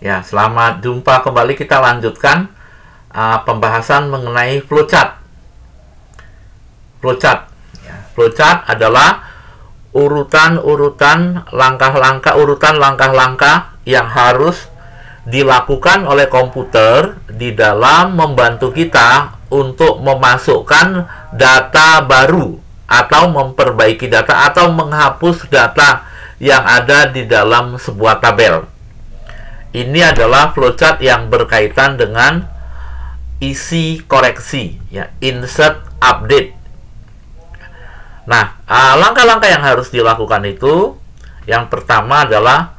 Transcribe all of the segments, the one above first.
Ya, selamat jumpa kembali. Kita lanjutkan pembahasan mengenai flowchart. Flowchart. Ya, flowchart adalah urutan-urutan langkah-langkah, urutan langkah-langkah yang harus dilakukan oleh komputer di dalam membantu kita untuk memasukkan data baru atau memperbaiki data atau menghapus data yang ada di dalam sebuah tabel. Ini adalah flowchart yang berkaitan dengan isi koreksi, ya, insert, update. Nah, langkah-langkah yang harus dilakukan itu, yang pertama adalah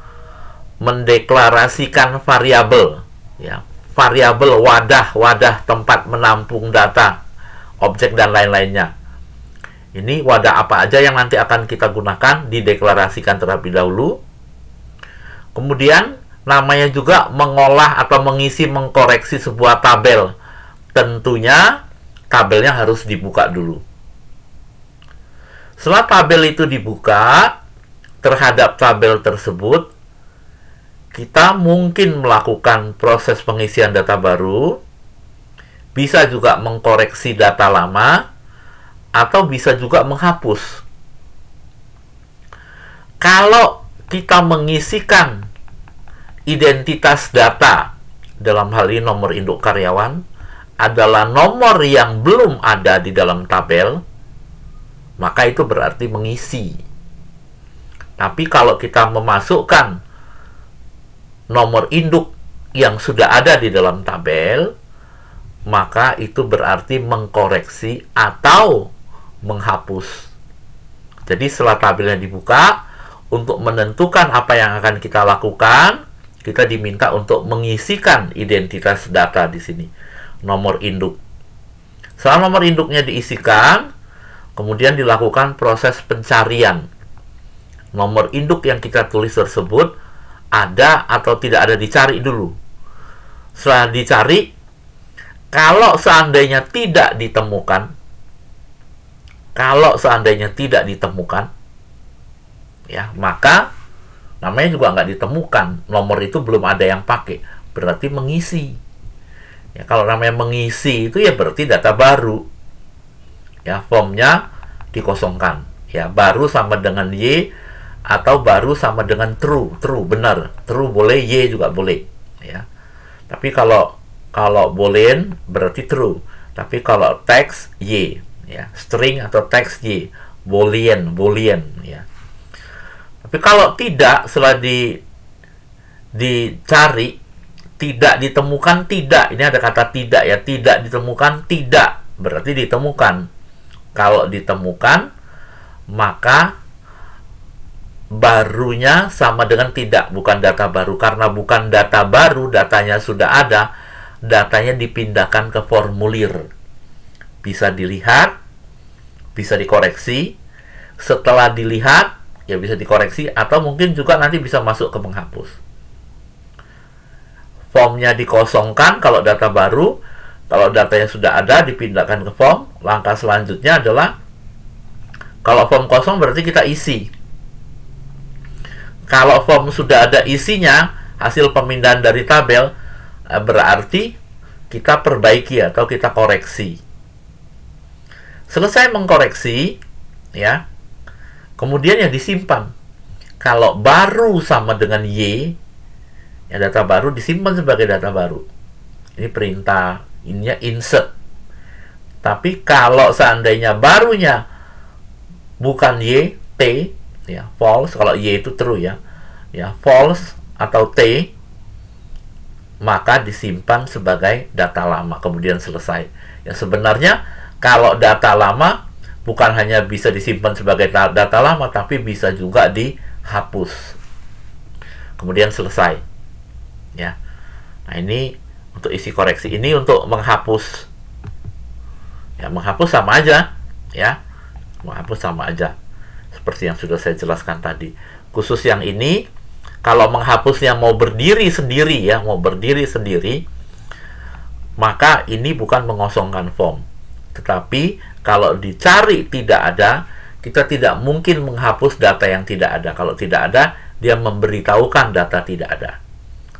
mendeklarasikan variabel, ya, variabel wadah tempat menampung data, objek dan lain-lainnya. Ini wadah apa aja yang nanti akan kita gunakan, dideklarasikan terlebih dahulu. Kemudian namanya juga mengolah atau mengisi, mengkoreksi sebuah tabel. Tentunya tabelnya harus dibuka dulu. Setelah tabel itu dibuka, terhadap tabel tersebut kita mungkin melakukan proses pengisian data baru, bisa juga mengkoreksi data lama, atau bisa juga menghapus. Kalau kita mengisikan identitas data, dalam hal ini nomor induk karyawan, adalah nomor yang belum ada di dalam tabel, maka itu berarti mengisi. Tapi kalau kita memasukkan nomor induk yang sudah ada di dalam tabel, maka itu berarti mengkoreksi atau menghapus. Jadi setelah tabelnya dibuka, untuk menentukan apa yang akan kita lakukan, kita diminta untuk mengisikan identitas data di sini, nomor induk. Setelah nomor induknya diisikan, kemudian dilakukan proses pencarian. Nomor induk yang kita tulis tersebut ada atau tidak ada, dicari dulu. Setelah dicari, kalau seandainya tidak ditemukan, ya, maka namanya juga nggak ditemukan, nomor itu belum ada yang pakai, berarti mengisi. Ya, kalau namanya mengisi itu ya berarti data baru, ya, formnya dikosongkan, ya, baru sama dengan Y atau baru sama dengan true, benar, true boleh, Y juga boleh, ya. Tapi kalau boolean berarti true, tapi kalau teks Y, ya, string atau teks Y, boolean, ya. Tapi kalau tidak, setelah dicari, tidak ditemukan, tidak. Ini ada kata tidak, ya. Tidak ditemukan, tidak. Berarti ditemukan. Kalau ditemukan, maka barunya sama dengan tidak. Bukan data baru. Karena bukan data baru, datanya sudah ada. Datanya dipindahkan ke formulir. Bisa dilihat, bisa dikoreksi. Setelah dilihat, ya bisa dikoreksi, atau mungkin juga nanti bisa masuk ke menghapus. Formnya dikosongkan kalau data baru, kalau datanya sudah ada dipindahkan ke form. Langkah selanjutnya adalah, kalau form kosong berarti kita isi. Kalau form sudah ada isinya, hasil pemindahan dari tabel, berarti kita perbaiki atau kita koreksi. Selesai mengkoreksi, ya, kemudian yang disimpan. Kalau baru sama dengan Y, ya, data baru disimpan sebagai data baru. Ini perintah, ininya insert. Tapi kalau seandainya barunya bukan Y, T, ya, false. Kalau Y itu true, ya, false atau T, maka disimpan sebagai data lama, kemudian selesai. Ya, sebenarnya kalau data lama bukan hanya bisa disimpan sebagai data lama, tapi bisa juga dihapus. Kemudian selesai. Ya. Nah, ini untuk isi koreksi. Ini untuk menghapus. Ya, menghapus sama aja, ya. Menghapus sama aja. Seperti yang sudah saya jelaskan tadi. Khusus yang ini, kalau menghapusnya mau berdiri sendiri, ya, maka ini bukan mengosongkan form. Tetapi kalau dicari tidak ada, kita tidak mungkin menghapus data yang tidak ada. Kalau tidak ada, dia memberitahukan data tidak ada.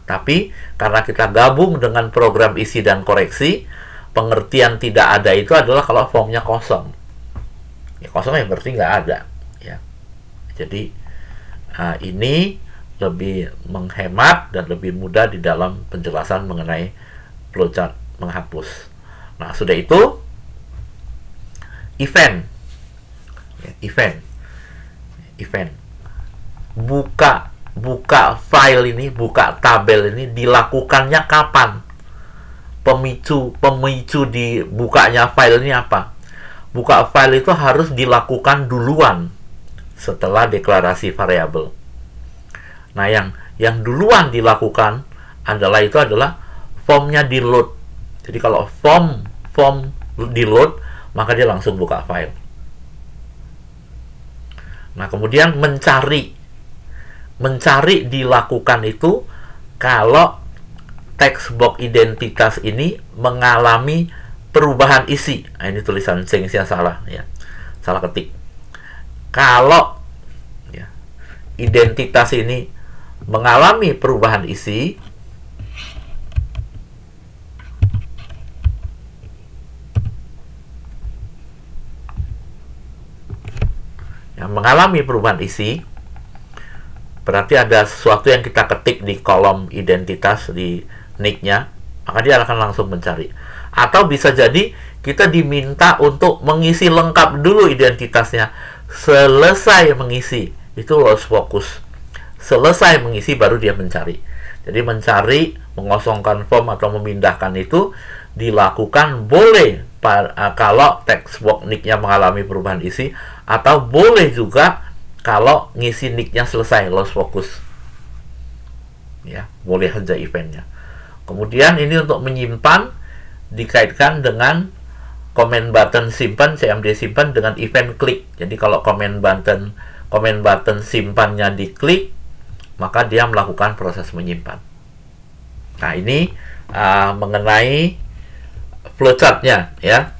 Tapi karena kita gabung dengan program isi dan koreksi, pengertian tidak ada itu adalah kalau formnya kosong. Ya, kosong ya berarti nggak ada. Ya. Jadi ini lebih menghemat dan lebih mudah di dalam penjelasan mengenai flowchart menghapus. Nah, sudah itu event. Ya, event. Buka file ini, buka tabel ini dilakukannya kapan? Pemicu dibukanya file ini apa? Buka file itu harus dilakukan duluan setelah deklarasi variabel. Nah, yang duluan dilakukan adalah formnya di load. Jadi kalau form di load, maka dia langsung buka file. Nah, kemudian mencari dilakukan itu kalau text box identitas ini mengalami perubahan isi. Nah, ini tulisan Zengsnya salah ya. Salah ketik. Kalau ya, identitas ini mengalami perubahan isi, mengalami perubahan isi, berarti ada sesuatu yang kita ketik di kolom identitas di nick-nya, maka dia akan langsung mencari. Atau bisa jadi kita diminta untuk mengisi lengkap dulu identitasnya. Selesai mengisi, itu lost focus. Selesai mengisi baru dia mencari. Jadi mencari, mengosongkan form atau memindahkan itu dilakukan boleh kalau text box nick-nya mengalami perubahan isi, atau boleh juga kalau ngisi nick-nya selesai, lost focus. Ya, boleh saja eventnya. Kemudian ini untuk menyimpan dikaitkan dengan comment button simpan, CMD simpan dengan event klik. Jadi kalau comment button simpannya diklik, maka dia melakukan proses menyimpan. Nah, ini mengenai flowchart-nya ya.